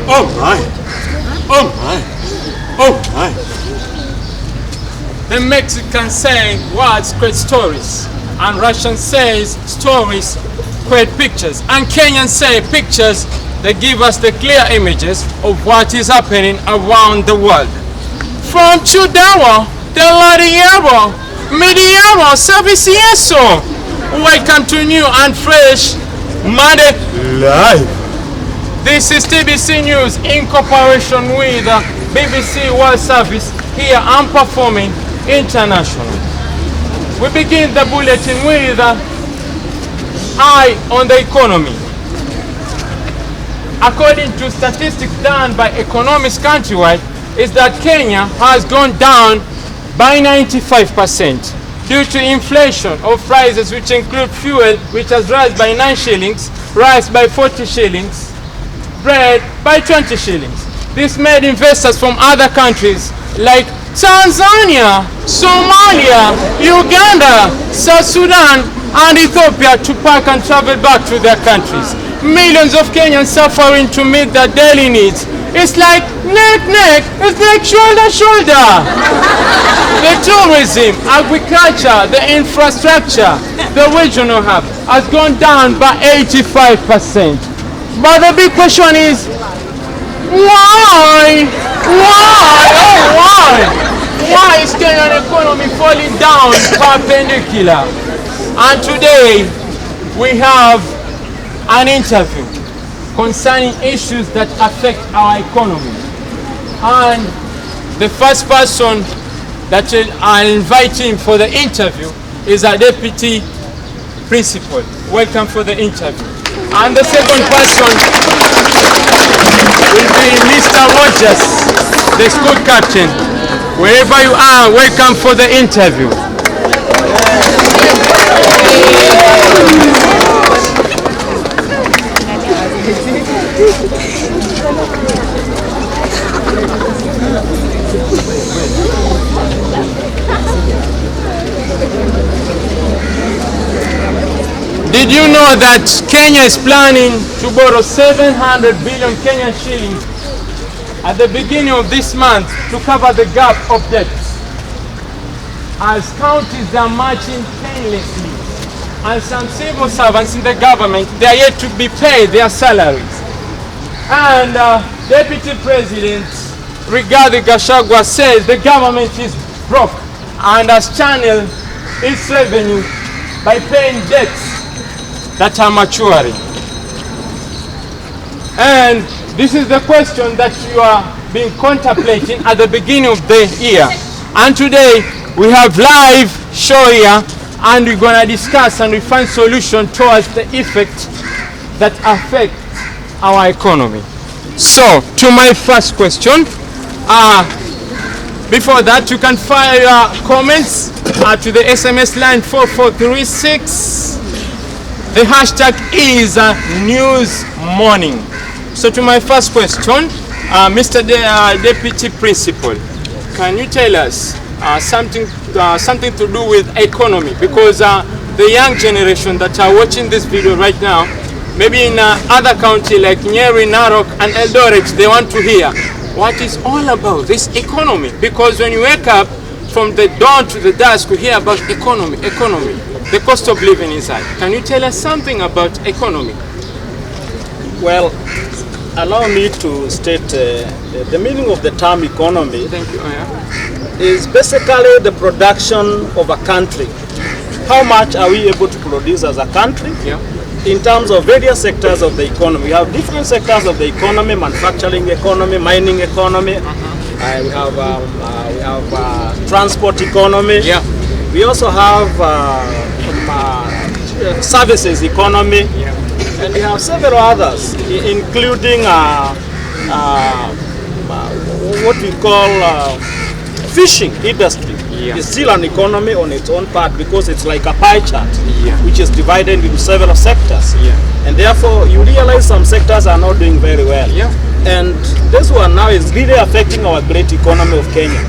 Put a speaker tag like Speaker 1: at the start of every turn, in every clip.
Speaker 1: Oh my. Oh my. Oh my.
Speaker 2: The Mexicans say words create stories, and Russians say stories create pictures, and Kenyans say pictures that give us the clear images of what is happening around the world. From Chudawa, Delariero, Mediero, Servicieso. Welcome to new and fresh Monday Live. This is TBC News in cooperation with BBC World Service. Here I'm performing international. We begin the bulletin with Eye on the Economy. According to statistics done by economists countrywide, is that Kenya has gone down by 95% due to inflation of prices, which include fuel, which has risen by 9 shillings, rice by 40 shillings, bread by 20 shillings. This made investors from other countries like Tanzania, Somalia, Uganda, South Sudan, and Ethiopia to pack and travel back to their countries. Millions of Kenyans suffering to meet their daily needs. It's like neck, it's like shoulder. The tourism, agriculture, the infrastructure, the regional hub has gone down by 85%. But the big question is, why? Why is Kenyan economy falling down perpendicular? And today we have an interview concerning issues that affect our economy. And the first person that I'll invite him for the interview is our deputy principal. Welcome for the interview. And the second person will be Mr. Rogers, the school captain. Wherever you are, welcome for the interview. Did you know that Kenya is planning to borrow 700 billion Kenyan shillings at the beginning of this month to cover the gap of debt? As counties are marching painlessly, and some civil servants in the government, they are yet to be paid their salaries. And Deputy President Rigathi Gachagua says the government is broke and has channeled its revenue by paying debts that are maturing. And this is the question that you are being contemplating at the beginning of the year. And today we have live show here, and we're going to discuss and we find solution towards the effect that affect our economy. So, to my first question, before that, you can fire your comments to the SMS line 4436. The hashtag is News Morning. So to my first question, Mr. Deputy Principal, can you tell us something to do with economy? Because the young generation that are watching this video right now, maybe in other county like Nyeri, Narok, and Eldoret, they want to hear what is all about this economy. Because when you wake up from the dawn to the dusk, we hear about economy. The cost of living inside. Can you tell us something about economy?
Speaker 3: Well, allow me to state the meaning of the term economy.
Speaker 2: Thank you.
Speaker 3: Is basically the production of a country. How much are we able to produce as a country?
Speaker 2: Yeah.
Speaker 3: In terms of various sectors of the economy. We have different sectors of the economy: manufacturing economy, mining economy. We have transport economy.
Speaker 2: Yeah.
Speaker 3: We also have services economy, and we have several others, including what we call fishing industry. It's still an economy on its own part because it's like a pie chart, which is divided into several sectors. And therefore, you realize some sectors are not doing very well. And this one now is really affecting our great economy of Kenya.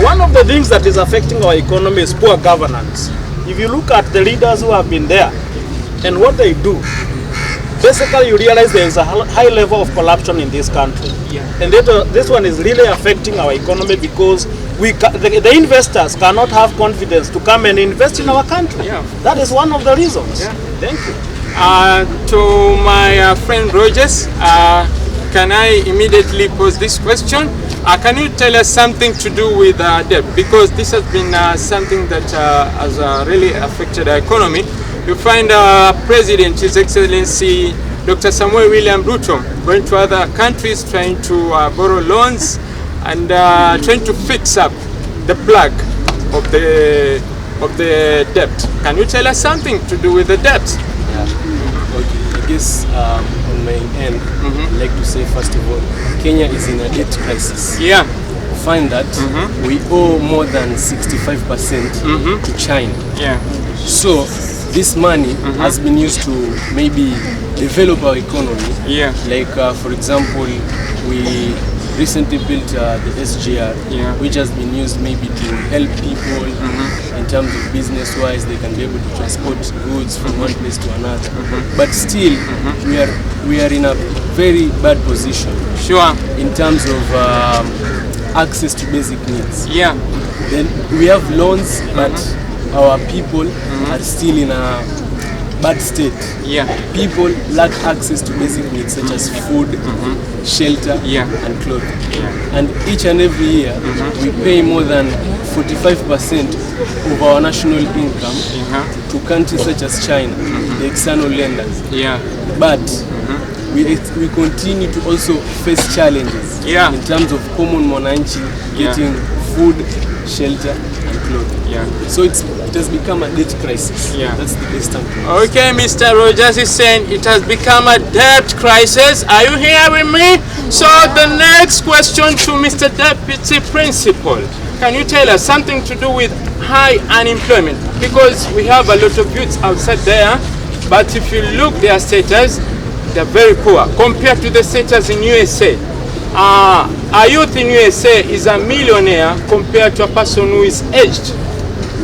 Speaker 3: One of the things that is affecting our economy is poor governance. If you look at the leaders who have been there and what they do, basically you realize there is a high level of corruption in this country.
Speaker 2: Yeah.
Speaker 3: And this one is really affecting our economy because the investors cannot have confidence to come and invest in our country.
Speaker 2: Yeah.
Speaker 3: That is one of the reasons.
Speaker 2: Yeah.
Speaker 3: Thank you.
Speaker 2: To my friend Rogers, can I immediately pose this question? Can you tell us something to do with debt? Because this has been something that has really affected the economy. You find President, His Excellency Dr. Samuel William Ruto, going to other countries trying to borrow loans and trying to fix up the plug of the debt. Can you tell us something to do with the debt?
Speaker 4: Okay, I guess on my end, I'd like to say first of all, Kenya is in a debt crisis.
Speaker 2: Yeah.
Speaker 4: Find that we owe more than 65% to China.
Speaker 2: Yeah.
Speaker 4: So this money has been used to maybe develop our economy.
Speaker 2: Yeah.
Speaker 4: Like for example, we recently built the SGR, which has been used maybe to help people in terms of business-wise. They can be able to transport goods from one place to another. But still, we are in a very bad position.
Speaker 2: Sure.
Speaker 4: In terms of access to basic needs.
Speaker 2: Yeah.
Speaker 4: Then we have loans, but our people are still in a bad state.
Speaker 2: Yeah.
Speaker 4: People lack access to basic needs such as food, shelter, and clothing.
Speaker 2: Yeah.
Speaker 4: And each and every year, we pay more than 45% of our national income to countries such as China, the external lenders.
Speaker 2: Yeah.
Speaker 4: But we continue to also face challenges in terms of common mwananchi getting food, shelter, and clothing.
Speaker 2: Yeah.
Speaker 4: So it has become a debt crisis.
Speaker 2: Yeah.
Speaker 4: That's the best time.
Speaker 2: Okay, Mr. Rogers is saying it has become a debt crisis. Are you here with me? So the next question to Mr. Deputy Principal. Can you tell us something to do with high unemployment? Because we have a lot of youths outside there, but if you look their status, they're very poor compared to the status in USA. A youth in USA is a millionaire compared to a person who is aged.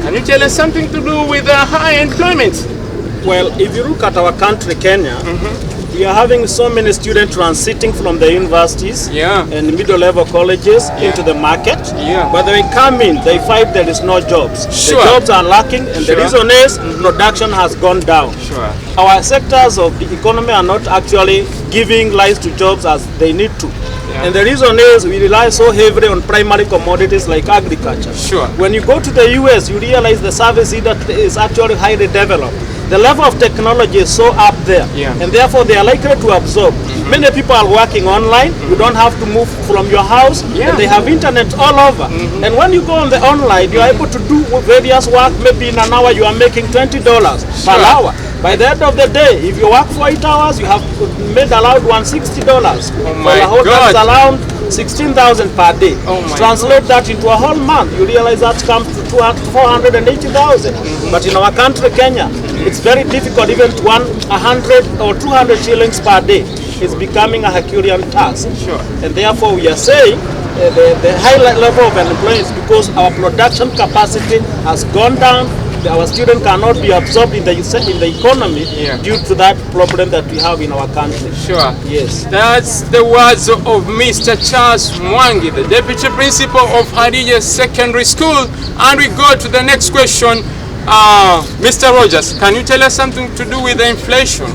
Speaker 2: Can you tell us something to do with high employment?
Speaker 3: Well, if you look at our country, Kenya, we are having so many students transiting from the universities and middle-level colleges into the market. But when they come in, they find there is no jobs. The jobs are lacking, and the reason is production has gone down. Our sectors of the economy are not actually giving rise to jobs as they need to. And the reason is we rely so heavily on primary commodities like agriculture. When you go to the US, you realize the service industry is actually highly developed. The level of technology is so up there, and therefore they are likely to absorb. Many people are working online. You don't have to move from your house, and they have internet all over. And when you go on the online, you are able to do various work. Maybe in an hour you are making $20 per hour. By the end of the day, if you work for 8 hours, you have made allowed $160.
Speaker 2: Oh my God.
Speaker 3: That's around 16,000 per day. Translate that into a whole month, you realize that comes to 480,000. But in our country, Kenya, it's very difficult even to earn 100 or 200 shillings per day. It's becoming a Herculean task. And therefore we are saying the high level of unemployment is because our production capacity has gone down. Our students cannot be absorbed in the economy due to that problem that we have in our country. Yes.
Speaker 2: That's the words of Mr. Charles Mwangi, the Deputy Principal of Khadija Secondary School. And we go to the next question. Mr. Rogers, can you tell us something to do with the inflation?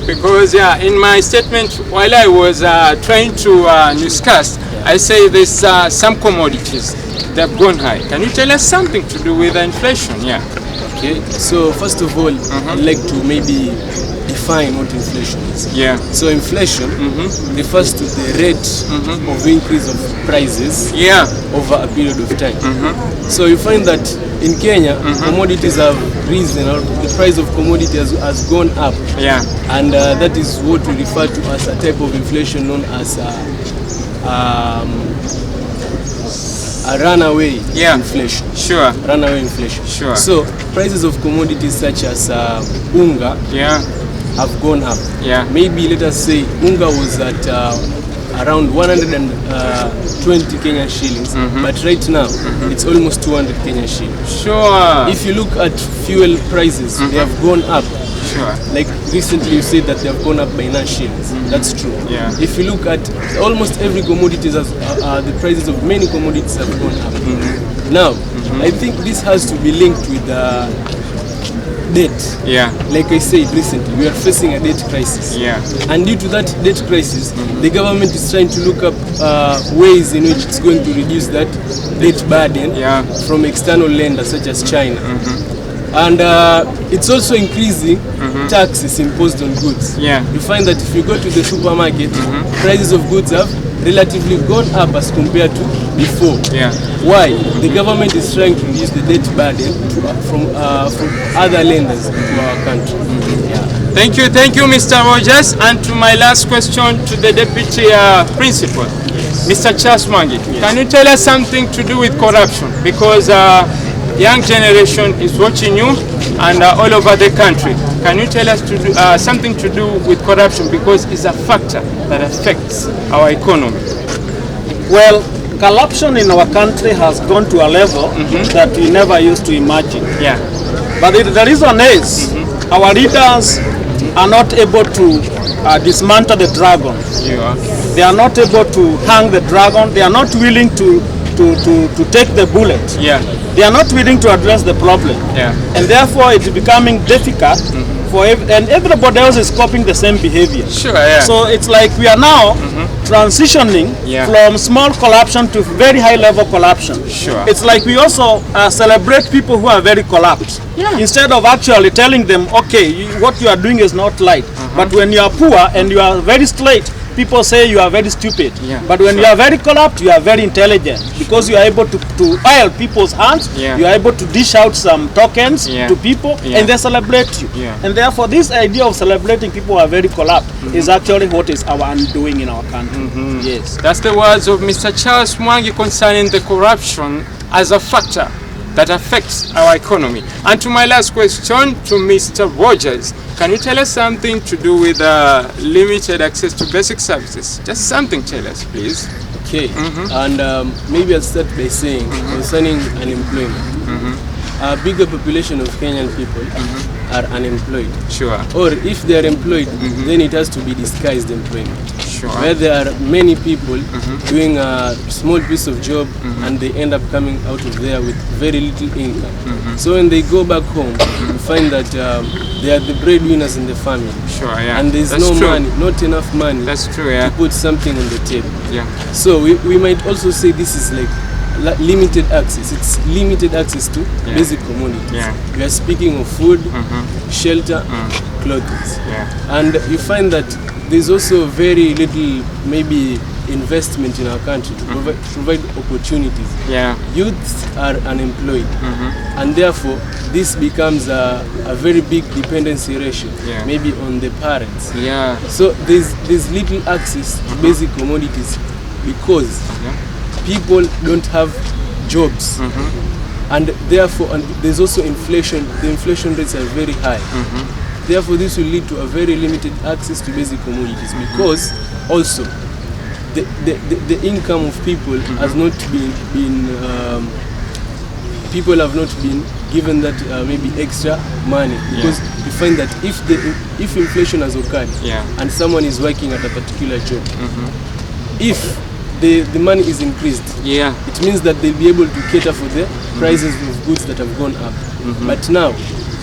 Speaker 2: Because in my statement, while I was trying to discuss, I say there's some commodities that have gone high. Can you tell us something to do with the inflation?
Speaker 4: Okay, so first of all, I'd like to maybe define what inflation is. So inflation refers to the rate of increase of prices over a period of time. So you find that in Kenya, commodities have risen, or the price of commodities has gone up. And that is what we refer to as a type of inflation known as a runaway inflation. Runaway inflation. So prices of commodities such as unga have gone up. Maybe let us say unga was at around 120 Kenyan shillings, but right now it's almost 200 Kenyan shillings. If you look at fuel prices, they have gone up
Speaker 2: Sure.
Speaker 4: Like recently you said that they have gone up by 9 shillings. That's true.
Speaker 2: Yeah.
Speaker 4: If you look at almost every commodity, the prices of many commodities have gone up. Now, I think this has to be linked with debt.
Speaker 2: Yeah.
Speaker 4: Like I said recently, we are facing a debt crisis.
Speaker 2: Yeah.
Speaker 4: And due to that debt crisis, the government is trying to look up ways in which it's going to reduce that debt burden from external lenders such as China. And it's also increasing taxes imposed on goods.
Speaker 2: Yeah.
Speaker 4: You find that if you go to the supermarket, prices of goods have relatively gone up as compared to before.
Speaker 2: Yeah.
Speaker 4: Why? The government is trying to reduce the debt burden from other lenders to our country. Yeah.
Speaker 2: Thank you, Mr. Rogers. And to my last question to the Deputy Principal, Mr. Charles Mwangi, can you tell us something to do with corruption? Because young generation is watching you and all over the country. Can you tell us to do, something to do with corruption, because it's a factor that affects our economy?
Speaker 3: Well, corruption in our country has gone to a level that we never used to imagine.
Speaker 2: Yeah.
Speaker 3: But the reason is our leaders are not able to dismantle the dragon.
Speaker 2: Yeah.
Speaker 3: They are not able to hang the dragon. They are not willing to take the bullet.
Speaker 2: Yeah.
Speaker 3: They are not willing to address the problem.
Speaker 2: Yeah.
Speaker 3: And therefore it's becoming difficult for and everybody else is copying the same behavior.
Speaker 2: Sure, yeah.
Speaker 3: So it's like we are now transitioning from small corruption to very high level corruption.
Speaker 2: Sure.
Speaker 3: It's like we also celebrate people who are very corrupt.
Speaker 2: Yeah.
Speaker 3: Instead of actually telling them, okay, what you are doing is not right. But when you are poor and you are very straight, people say you are very stupid.
Speaker 2: Yeah.
Speaker 3: But when you are very corrupt, you are very intelligent, because you are able to oil people's hands.
Speaker 2: Yeah.
Speaker 3: You are able to dish out some tokens to people,
Speaker 2: Yeah.
Speaker 3: and they celebrate you.
Speaker 2: Yeah.
Speaker 3: And therefore this idea of celebrating people who are very corrupt is actually what is our undoing in our country. Yes.
Speaker 2: That's the words of Mr. Charles Mwangi concerning the corruption as a factor that affects our economy. And to my last question to Mr. Rogers, can you tell us something to do with limited access to basic services? Just something, tell us, please.
Speaker 4: Okay. And maybe I'll start by saying concerning unemployment. A bigger population of Kenyan people are unemployed.
Speaker 2: Sure.
Speaker 4: Or if they are employed, then it has to be disguised employment.
Speaker 2: Sure.
Speaker 4: Where there are many people doing a small piece of job and they end up coming out of there with very little income. So when they go back home, you find that they are the breadwinners in the family.
Speaker 2: Sure, yeah.
Speaker 4: And there's
Speaker 2: That's
Speaker 4: no
Speaker 2: true.
Speaker 4: money, not enough money
Speaker 2: That's true, yeah.
Speaker 4: to put something on the table.
Speaker 2: Yeah.
Speaker 4: So we might also say this is like limited access. It's limited access to basic commodities.
Speaker 2: Yeah.
Speaker 4: We are speaking of food, shelter, clothes.
Speaker 2: Yeah.
Speaker 4: And you find that there's also very little maybe investment in our country to provide opportunities.
Speaker 2: Yeah.
Speaker 4: Youths are unemployed, and therefore this becomes a very big dependency ratio, maybe on the parents.
Speaker 2: Yeah.
Speaker 4: So there's little access to basic commodities because people don't have jobs, and therefore there's also inflation. The inflation rates are very high. Therefore this will lead to a very limited access to basic commodities, because also the income of people has not been people have not been given that maybe extra money, because you find that if inflation has occurred and someone is working at a particular job, if the money is increased, it means that they'll be able to cater for the prices of goods that have gone up. But now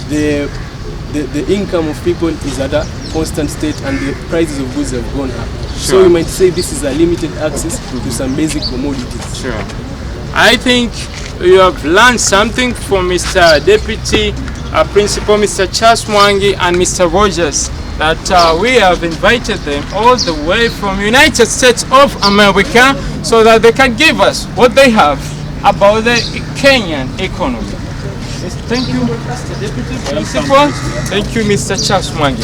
Speaker 4: the income of people is at a constant state and the prices of goods have gone up. So you might say this is a limited access to some basic commodities.
Speaker 2: Sure. I think you have learned something from Mr. Deputy Principal, Mr. Charles Mwangi and Mr. Rogers, that we have invited them all the way from United States of America so that they can give us what they have about the Kenyan economy. Thank you, Mr. Deputy Principal. Thank you, Mr. Charles Mwangi.